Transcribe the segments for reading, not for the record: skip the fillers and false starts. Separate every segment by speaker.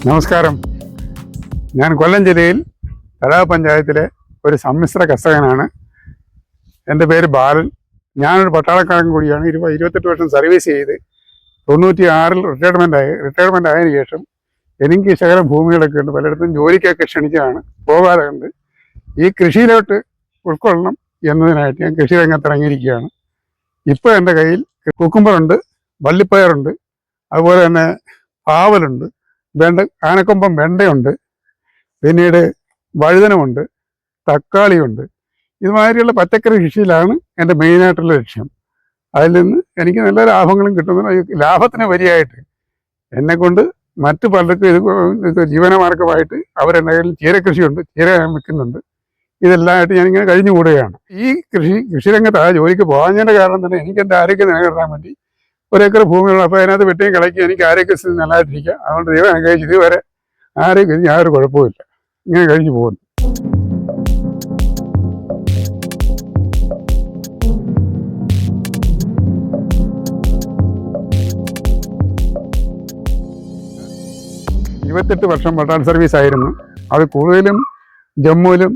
Speaker 1: നമസ്കാരം. ഞാൻ കൊല്ലം ജില്ലയിൽ തഴാവ് പഞ്ചായത്തിലെ ഒരു സമ്മിശ്ര കർഷകനാണ്. എൻ്റെ പേര് ബാലൻ. ഞാനൊരു പട്ടാളക്കാരൻ കൂടിയാണ്. 28 വർഷം സർവീസ് ചെയ്ത് 96 റിട്ടയർമെൻ്റ് ആയതിനു ശേഷം എനിക്ക് ശകലം ഭൂമികളൊക്കെ ഉണ്ട്. പലയിടത്തും ജോലിക്കൊക്കെ ക്ഷണിച്ചതാണ്, പോകാറുണ്ട്. ഈ കൃഷിയിലോട്ട് ഉൾക്കൊള്ളണം എന്നതിനായിട്ട് ഞാൻ കൃഷി രംഗത്ത് ഇറങ്ങിയിരിക്കുകയാണ്. ഇപ്പോൾ എൻ്റെ കയ്യിൽ കുക്കുമ്പറുണ്ട്, വള്ളിപ്പയറുണ്ട്, അതുപോലെ തന്നെ പാവലുണ്ട്, ആനക്കൊമ്പം വെണ്ടയുണ്ട്, പിന്നീട് വഴുതനമുണ്ട്, തക്കാളിയുണ്ട്. ഇതുമാതിരിയുള്ള പച്ചക്കറി കൃഷിയിലാണ് എൻ്റെ മെയിനായിട്ടുള്ള ലക്ഷ്യം. അതിൽ നിന്ന് എനിക്ക് നല്ല ലാഭങ്ങളും കിട്ടുന്നുണ്ട്. ലാഭത്തിന് വരിയായിട്ട് എന്നെക്കൊണ്ട് മറ്റു പലർക്കും ഇത് ജീവനമാർഗമായിട്ട് അവരെൻ്റെ കയ്യിൽ ചീരകൃഷിയുണ്ട്, ചീര വിൽക്കുന്നുണ്ട്. ഇതെല്ലാമായിട്ട് ഞാനിങ്ങനെ കഴിഞ്ഞു കൂടുകയാണ്. ഈ കൃഷിരംഗത്ത് ജോലിക്ക് പോകാഞ്ഞതിൻ്റെ കാരണം തന്നെ എനിക്ക് എൻ്റെ ആരോഗ്യം നിലനിർത്താൻ വേണ്ടി 1 ഏക്കർ ഭൂമിയുള്ള. അപ്പോൾ അതിനകത്ത് വെട്ടിയും കിളക്കി എനിക്ക് ആരോഗ്യസ്ഥിതി നല്ലതായിട്ടിരിക്കുക. അതുകൊണ്ട് ദൈവം അനുഗ്രഹിച്ച് ഇതുവരെ ആരോഗ്യം യാതൊരു കുഴപ്പമില്ല, ഇങ്ങനെ കഴിഞ്ഞു പോകുന്നു. ഇരുപത്തെട്ട് വർഷം പട്ടാള സർവീസ് ആയിരുന്നു. അത് കൂടുതലും ജമ്മുവിലും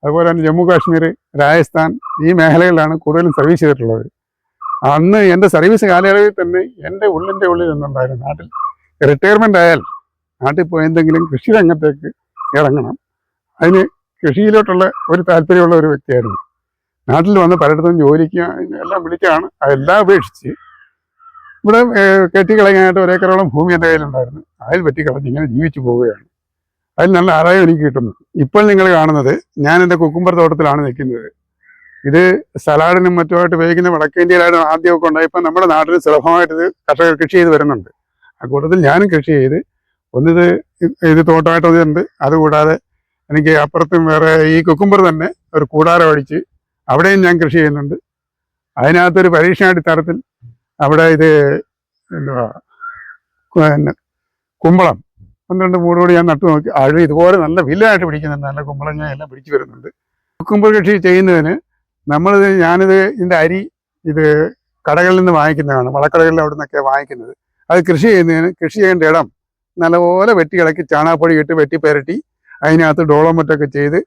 Speaker 1: അതുപോലെ തന്നെ ജമ്മു കാശ്മീർ, രാജസ്ഥാൻ ഈ മേഖലകളിലാണ് കൂടുതലും സർവീസ് ചെയ്തിട്ടുള്ളത്. അന്ന് എൻ്റെ സർവീസ് കാലയളവിൽ തന്നെ എൻ്റെ ഉള്ളിൽ നിന്നുണ്ടായിരുന്നു, നാട്ടിൽ റിട്ടയർമെൻ്റ് ആയാൽ നാട്ടിൽ പോയി എന്തെങ്കിലും കൃഷി രംഗത്തേക്ക് ഇറങ്ങണം. അതിന് കൃഷിയിലോട്ടുള്ള ഒരു താല്പര്യമുള്ള ഒരു വ്യക്തിയായിരുന്നു. നാട്ടിൽ വന്ന് പലയിടത്തും ജോലിക്ക് എല്ലാം വിളിച്ചാണ്. അതെല്ലാം ഉപേക്ഷിച്ച് ഇവിടെ കെട്ടിക്കളയാനായിട്ട് 1 ഏക്കറോളം ഭൂമി എൻ്റെ കയ്യിലുണ്ടായിരുന്നു. അതിൽ വെട്ടിക്കളഞ്ഞ് ഇങ്ങനെ ജീവിച്ചു പോവുകയാണ്. അതിൽ നല്ല ആദായം എനിക്ക് കിട്ടുന്നു. ഇപ്പോൾ നിങ്ങൾ കാണുന്നത് ഞാൻ എൻ്റെ കുക്കുംബർ തോട്ടത്തിലാണ് നിൽക്കുന്നത്. ഇത് സലാഡിനും മറ്റുമായിട്ട് ഉപയോഗിക്കുന്ന വടക്കേ ഇന്ത്യയിലായിട്ട് ആദ്യമൊക്കെ ഉണ്ടായപ്പോൾ നമ്മുടെ നാട്ടിൽ സുലഭമായിട്ട് ഇത് കർഷകർ കൃഷി ചെയ്ത് വരുന്നുണ്ട്. ആ കൂട്ടത്തിൽ ഞാനും കൃഷി ചെയ്ത് ഇത് തോട്ടമായിട്ടുണ്ട്. അതുകൂടാതെ എനിക്ക് അപ്പുറത്തും വേറെ ഈ കുക്കുംബർ തന്നെ ഒരു കൂടാരം അടിച്ച് അവിടെയും ഞാൻ കൃഷി ചെയ്യുന്നുണ്ട്. അതിനകത്തൊരു പരീക്ഷണാടിസ്ഥാനത്തിൽ അവിടെ ഇത് പിന്നെ കുമ്പളം 12 മൂടോട് ഞാൻ നട്ടു നോക്കി. ഇതുപോലെ നല്ല വില്ലനായിട്ട് പിടിക്കുന്നുണ്ട്. നല്ല കുമ്പളങ്ങ എല്ലാം പിടിച്ചു വരുന്നുണ്ട്. കുക്കുംബർ കൃഷി ചെയ്യുന്നതിന് ഇതിൻ്റെ അരി കടകളിൽ നിന്ന് വാങ്ങിക്കുന്നതാണ്, വളക്കടകളിൽ അവിടെ നിന്നൊക്കെ വാങ്ങിക്കുന്നത്. അത് കൃഷി ചെയ്യേണ്ട ഇടം നല്ലപോലെ വെട്ടി ഇളക്കി ചാണകപ്പൊടി ഇട്ട് വെട്ടി പെരട്ടി അതിനകത്ത് ഡോളോമറ്റൊക്കെ ചെയ്ത്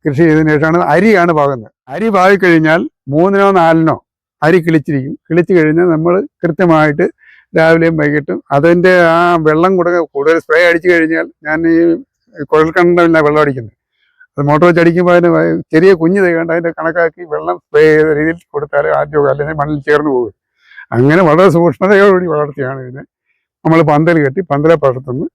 Speaker 1: കൃഷി ചെയ്തതിന് ശേഷമാണ് അരിയാണ് പാകുന്നത്. അരി പാകിക്കഴിഞ്ഞാൽ 3-നോ 4-നോ അരി കിളിച്ചിരിക്കും. കിളിച്ച് കഴിഞ്ഞാൽ നമ്മൾ കൃത്യമായിട്ട് രാവിലെയും വൈകിട്ടും അതിൻ്റെ ആ വെള്ളം കൂടുതൽ സ്പ്രേ അടിച്ചു കഴിഞ്ഞാൽ, ഞാൻ ഈ കുഴൽക്കിണറിലാണ് വെള്ളം അടിക്കുന്നത്. അത് മോട്ടോർ വെച്ച് അടിക്കുമ്പോൾ അതിന് ചെറിയ കുഞ്ഞ് തേണ്ട അതിൻ്റെ കണക്കാക്കി വെള്ളം സ്പ്രേ ചെയ്ത രീതിയിൽ കൊടുത്താൽ ആദ്യമൊക്കെ അല്ലെങ്കിൽ മണ്ണിൽ ചേർന്ന് പോകും. അങ്ങനെ വളരെ സൂക്ഷ്മതയോടുകൂടി വളർത്തിയാണ് ഇതിനെ നമ്മൾ പന്തൽ കെട്ടി പന്തലെ പടർത്തുന്നു.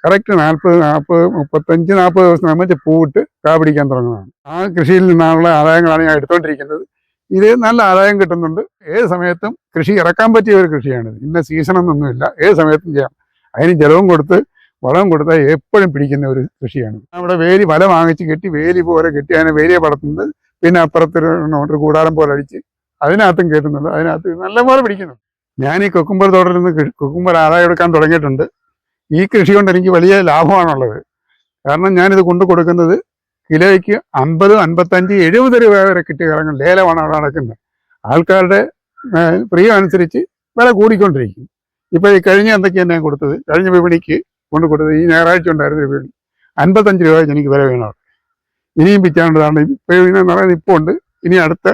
Speaker 1: കറക്റ്റ് 35-40 ദിവസം നമ്മൾ പൂവിട്ട് കാ പിടിക്കാൻ തുടങ്ങുന്നതാണ്. ആ കൃഷിയിൽ നിന്നുള്ള ആദായങ്ങളാണ് ഞാൻ എടുത്തുകൊണ്ടിരിക്കുന്നത്. ഇത് നല്ല ആദായം കിട്ടുന്നുണ്ട്. ഏത് സമയത്തും കൃഷി ഇറക്കാൻ പറ്റിയ ഒരു കൃഷിയാണിത്. ഇന്ന സീസണൊന്നൊന്നുമില്ല, ഏത് സമയത്തും ചെയ്യാം. അതിന് ജലവും കൊടുത്ത് വളം കൊടുത്താൽ എപ്പോഴും പിടിക്കുന്ന ഒരു കൃഷിയാണ്. അവിടെ വല വാങ്ങിച്ച് കെട്ടി വേലി പോലെ കെട്ടി അതിനെ വേലിയെ പടർത്തുന്നത്. പിന്നെ അപ്പുറത്തൊരു കൂടാരം പോലെ അടിച്ച് അതിനകത്തും കയറ്റുന്നുണ്ട്. അതിനകത്ത് നല്ലപോലെ പിടിക്കുന്നുണ്ട്. ഞാൻ ഈ കുക്കുംബർ തോട്ടത്തിൽ നിന്ന് കുക്കുംബർ ആദായം എടുക്കാൻ തുടങ്ങിയിട്ടുണ്ട്. ഈ കൃഷി കൊണ്ട് എനിക്ക് വലിയ ലാഭമാണുള്ളത്. കാരണം ഞാനിത് കൊണ്ടു കൊടുക്കുന്നത് കിലോയ്ക്ക് 50, 55, 70 രൂപ വരെ കിട്ടിയ കാലങ്ങൾ ലേലമാണ് അവിടെ നടക്കുന്നത്. ആൾക്കാരുടെ പ്രിയം അനുസരിച്ച് വില കൂടിക്കൊണ്ടിരിക്കും. ഇപ്പോൾ ഈ കഴിഞ്ഞ എന്തൊക്കെയാണ് ഞാൻ കൊടുത്തത്, കഴിഞ്ഞ വിപണിക്ക് കൊണ്ട് കൊടുത്തത് ഈ ഞായറാഴ്ച ഉണ്ടായിരുന്ന വിപണി 55 രൂപ എനിക്ക് വില വേണം. ഇനിയും പിച്ചാണ്ടതാണ്. ഇപ്പോൾ ഉണ്ട്. ഇനി അടുത്ത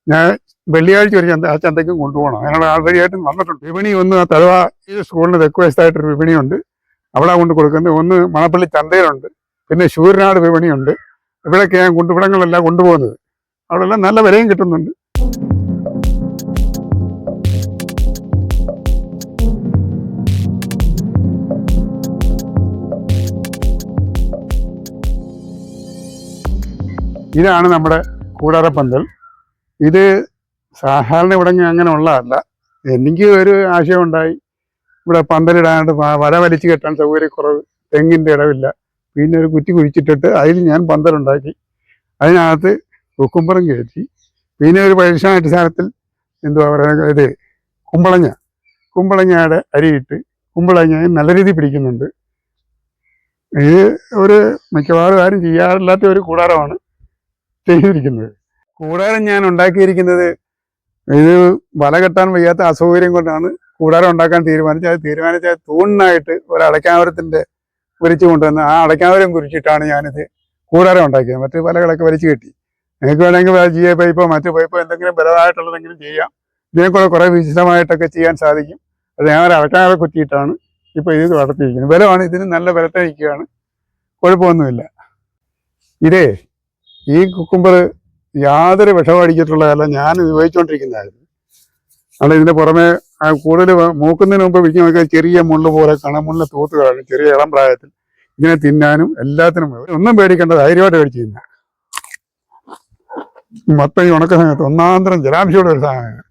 Speaker 1: ഞാൻ വെള്ളിയാഴ്ച ഒരു ആ ചന്തയ്ക്കും കൊണ്ടുപോകണം. അതിനുള്ള ആൾറെഡിയായിട്ട് വന്നിട്ടുണ്ട്. വിപണി ഒന്ന് തഴവ ഈ സ്കൂളിന് തെക്കുവശത്തായിട്ടൊരു വിപണിയുണ്ട്, അവിടെ കൊണ്ട് കൊടുക്കുന്നത്. ഒന്ന് മണപ്പള്ളി ചന്തയിലുണ്ട്. പിന്നെ ശൂരനാട് വിപണിയുണ്ട്. ഇവിടെയൊക്കെ ഞാൻ ഇവിടങ്ങളെല്ലാം കൊണ്ടുപോകുന്നത്. അവിടെല്ലാം നല്ല വിലയും കിട്ടുന്നുണ്ട്. ഇതാണ് നമ്മുടെ കൂടാരപ്പന്തൽ. ഇത് സാധാരണ ഇവിടെ അങ്ങനെ ഉള്ളതല്ല. എനിക്ക് ഒരു ആശയമുണ്ടായി, ഇവിടെ പന്തലിടാനായിട്ട് വല വലിച്ചു കെട്ടാൻ സൗകര്യക്കുറവ്, തെങ്ങിൻ്റെ ഇടവില്ല. പിന്നെ ഒരു കുറ്റി കുഴിച്ചിട്ടിട്ട് അതിൽ ഞാൻ പന്തലുണ്ടാക്കി അതിനകത്ത് കുക്കുംബറും കയറ്റി. പിന്നെ ഒരു പരീക്ഷണാടിസ്ഥാനത്തിൽ പറയുക കുമ്പളങ്ങയുടെ അരിയിട്ട് കുമ്പളങ്ങയും നല്ല രീതിയിൽ പിടിക്കുന്നുണ്ട്. ഇത് ഒരു മിക്കവാറും ആരും ചെയ്യാറില്ലാത്ത ഒരു കൂടാരമാണ് ചെയ്തിരിക്കുന്നത്. കൂടാരം ഞാൻ ഉണ്ടാക്കിയിരിക്കുന്നത് ഇത് വല കെട്ടാൻ വയ്യാത്ത അസൗകര്യം കൊണ്ടാണ് കൂടാരം ഉണ്ടാക്കാൻ തീരുമാനിച്ചത്. അത് തൂണിനായിട്ട് ഒരു അടയ്ക്കാമരത്തിൻ്റെ വലിച്ചു കൊണ്ടുവന്ന് ആ അടയ്ക്കാവരം കുരിച്ചിട്ടാണ് ഞാനിത് കൂടാരം ഉണ്ടാക്കിയത്. മറ്റ് പലകളൊക്കെ വലിച്ചു കെട്ടി. നിങ്ങൾക്ക് വേണമെങ്കിൽ GA പൈപ്പോ മറ്റു പൈപ്പോ എന്തെങ്കിലും ബലമായിട്ടുള്ളതെങ്കിലും ചെയ്യാം. ഇതിനെക്കൂടെ കുറേ വിശദമായിട്ടൊക്കെ ചെയ്യാൻ സാധിക്കും. അത് ഞാൻ ഒരു അടയ്ക്കാവരം കുറ്റിയിട്ടാണ് ഇപ്പോൾ ഇത് വളർത്തിയിരിക്കുന്നത്. ബലമാണ്, ഇതിന് നല്ല ബലത്തെ നിൽക്കുകയാണ്, കുഴപ്പമൊന്നുമില്ല. ഇതേ ഈ കുക്കുംബർ യാതൊരു വിഷവും അടിച്ചിട്ടുള്ളതല്ല, ഞാൻ ഉപയോഗിച്ചുകൊണ്ടിരിക്കുന്നതായിരുന്നു. അല്ല ഇതിൻ്റെ പുറമെ കൂടുതൽ മൂക്കുന്നതിന് മുമ്പ് വിൽക്കാൻ നോക്കിയാൽ ചെറിയ മുള്ളു പോലെ കണമുള്ള തൂത്തുകളാണ്. ചെറിയ ഇളം പ്രായത്തിൽ ഇതിനെ തിന്നാനും എല്ലാത്തിനും ഒന്നും പേടിക്കേണ്ട, ധൈര്യമായിട്ട് മേടിച്ച് തിന്നാം. മൊത്തം ഈ ഉണക്ക സമയത്ത് ഒന്നാന്തരം ജലാംശമുള്ള ഒരു സാധനമാണ്.